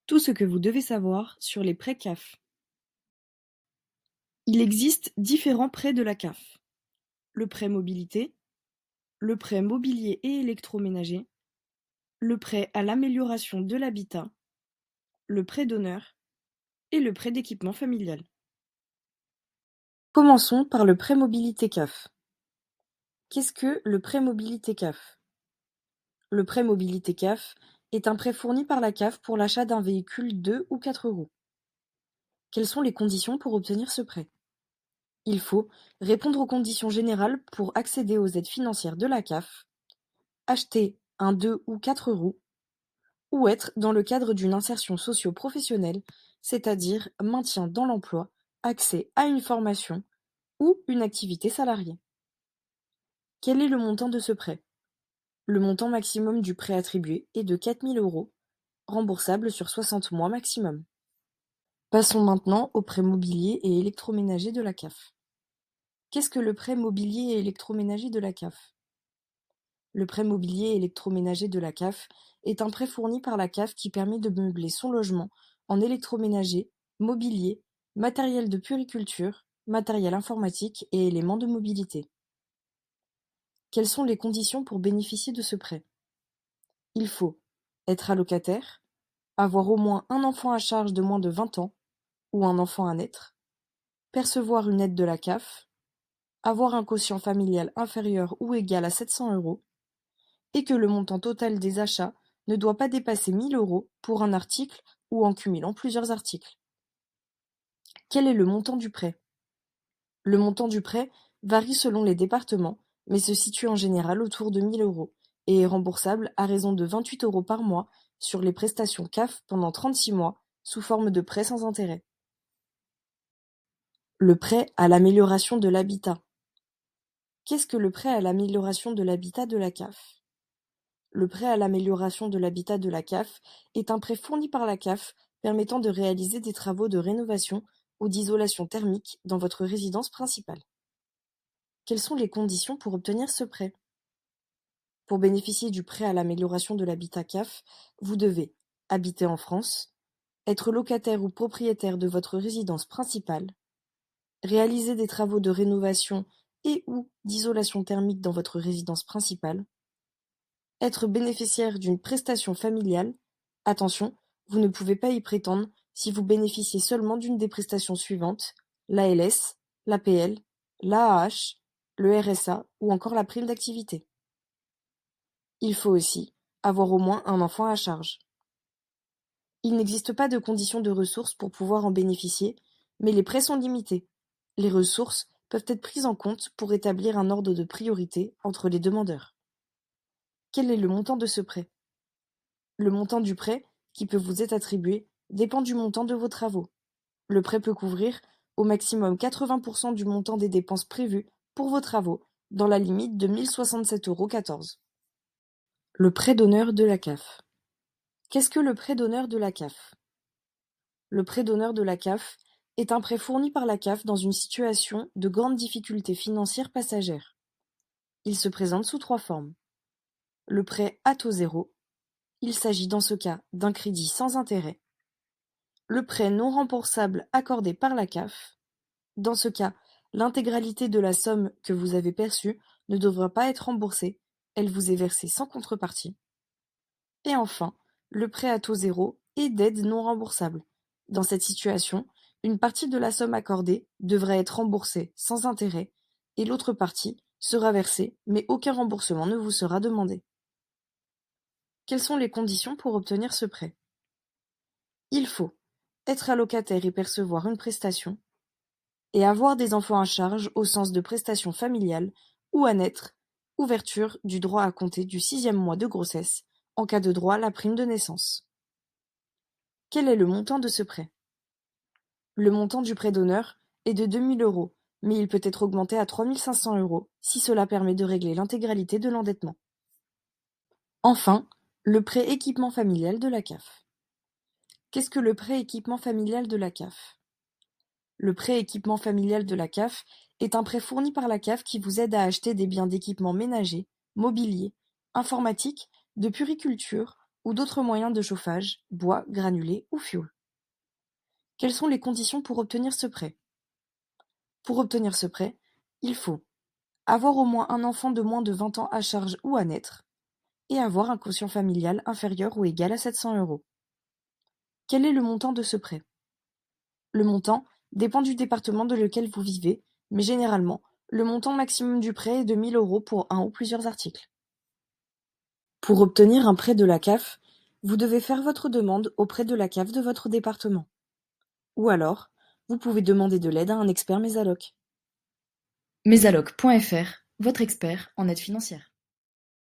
Tout ce que vous devez savoir sur les prêts CAF. Il existe différents prêts de la CAF. Le prêt mobilité, le prêt mobilier et électroménager, le prêt à l'amélioration de l'habitat, le prêt d'honneur et le prêt d'équipement familial. Commençons par le prêt mobilité CAF. Qu'est-ce que le prêt mobilité CAF? Le prêt mobilité CAF est un prêt fourni par la CAF pour l'achat d'un véhicule 2 ou 4 roues. Quelles sont les conditions pour obtenir ce prêt? Il faut répondre aux conditions générales pour accéder aux aides financières de la CAF, acheter un 2 ou 4 roues, ou être dans le cadre d'une insertion socio-professionnelle, c'est-à-dire maintien dans l'emploi, accès à une formation ou une activité salariée. Quel est le montant de ce prêt? Le montant maximum du prêt attribué est de 4 000 €, remboursable sur 60 mois maximum. Passons maintenant au prêt mobilier et électroménager de la CAF. Qu'est-ce que le prêt mobilier et électroménager de la CAF? Le prêt mobilier et électroménager de la CAF est un prêt fourni par la CAF qui permet de meubler son logement en électroménager, mobilier, matériel de puériculture, matériel informatique et éléments de mobilité. Quelles sont les conditions pour bénéficier de ce prêt? Il faut être allocataire, avoir au moins un enfant à charge de moins de 20 ans ou un enfant à naître, percevoir une aide de la CAF, avoir un quotient familial inférieur ou égal à 700 € et que le montant total des achats ne doit pas dépasser 1 000 € pour un article ou en cumulant plusieurs articles. Quel est le montant du prêt? Le montant du prêt varie selon les départements, mais se situe en général autour de 1 000 € et est remboursable à raison de 28 € par mois sur les prestations CAF pendant 36 mois sous forme de prêt sans intérêt. Le prêt à l'amélioration de l'habitat. Qu'est-ce que le prêt à l'amélioration de l'habitat de la CAF? Le prêt à l'amélioration de l'habitat de la CAF est un prêt fourni par la CAF permettant de réaliser des travaux de rénovation ou d'isolation thermique dans votre résidence principale. Quelles sont les conditions pour obtenir ce prêt? Pour bénéficier du prêt à l'amélioration de l'habitat CAF, vous devez habiter en France, être locataire ou propriétaire de votre résidence principale, réaliser des travaux de rénovation et ou d'isolation thermique dans votre résidence principale, être bénéficiaire d'une prestation familiale. Attention, vous ne pouvez pas y prétendre si vous bénéficiez seulement d'une des prestations suivantes: l'ALS, l'APL, l'AAH, le RSA ou encore la prime d'activité. Il faut aussi avoir au moins un enfant à charge. Il n'existe pas de conditions de ressources pour pouvoir en bénéficier, mais les prêts sont limités. Les ressources peuvent être prises en compte pour établir un ordre de priorité entre les demandeurs. Quel est le montant de ce prêt? Le montant du prêt, qui peut vous être attribué, dépend du montant de vos travaux. Le prêt peut couvrir au maximum 80% du montant des dépenses prévues pour vos travaux, dans la limite de 1 067,14 €. Le prêt d'honneur de la CAF. Qu'est-ce que le prêt d'honneur de la CAF? Le prêt d'honneur de la CAF est un prêt fourni par la CAF dans une situation de grande difficulté financière passagère. Il se présente sous 3 formes. Le prêt à taux zéro. Il s'agit dans ce cas d'un crédit sans intérêt. Le prêt non remboursable accordé par la CAF. Dans ce cas, l'intégralité de la somme que vous avez perçue ne devra pas être remboursée, elle vous est versée sans contrepartie. Et enfin, le prêt à taux zéro et d'aide non remboursable. Dans cette situation, une partie de la somme accordée devra être remboursée sans intérêt et l'autre partie sera versée, mais aucun remboursement ne vous sera demandé. Quelles sont les conditions pour obtenir ce prêt? Il faut être allocataire et percevoir une prestation, et avoir des enfants à charge au sens de prestation familiale ou à naître, ouverture du droit à compter du 6e mois de grossesse, en cas de droit à la prime de naissance. Quel est le montant de ce prêt? Le montant du prêt d'honneur est de 2 000 €, mais il peut être augmenté à 3 500 € si cela permet de régler l'intégralité de l'endettement. Enfin, le prêt équipement familial de la CAF. Qu'est-ce que le prêt équipement familial de la CAF? Le prêt équipement familial de la CAF est un prêt fourni par la CAF qui vous aide à acheter des biens d'équipement ménager, mobilier, informatique, de puériculture ou d'autres moyens de chauffage, bois, granulés ou fioul. Quelles sont les conditions pour obtenir ce prêt? Pour obtenir ce prêt, il faut avoir au moins un enfant de moins de 20 ans à charge ou à naître et avoir un quotient familial inférieur ou égal à 700 euros. Quel est le montant de ce prêt? Le montant dépend du département dans lequel vous vivez, mais généralement, le montant maximum du prêt est de 1 000 euros pour un ou plusieurs articles. Pour obtenir un prêt de la CAF, vous devez faire votre demande auprès de la CAF de votre département. Ou alors, vous pouvez demander de l'aide à un expert Mesalloc. Mesalloc.fr, votre expert en aide financière.